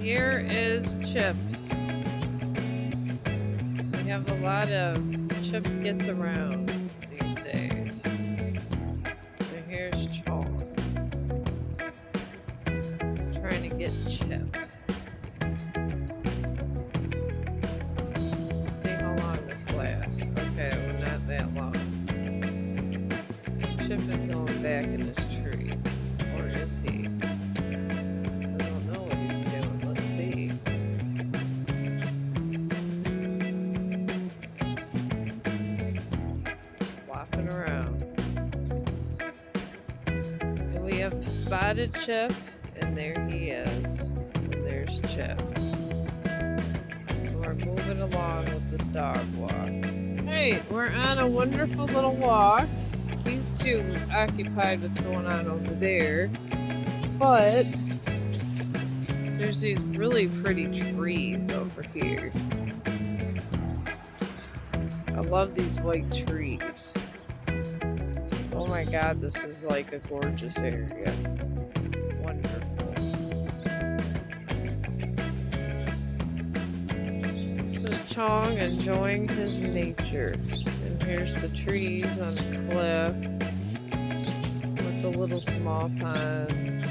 Here is Chip. We have a lot of Chip gets around these days. And here's Chong trying to get Chip. See how long this lasts. Okay, well, not that long. Chip is going back in his tree. Or is he? I don't know what he's doing. Let's see. Flopping around. And we have spotted Chip, and there he is. And there's Chip. We're moving along with this dog walk. Hey, we're on a wonderful little walk. He's too occupied with what's going on over there. But there's these really pretty trees over here. I love these white trees. Oh my god, this is like a gorgeous area. Wonderful. This is Chong enjoying his nature. And here's the trees on the cliff with the little small pond.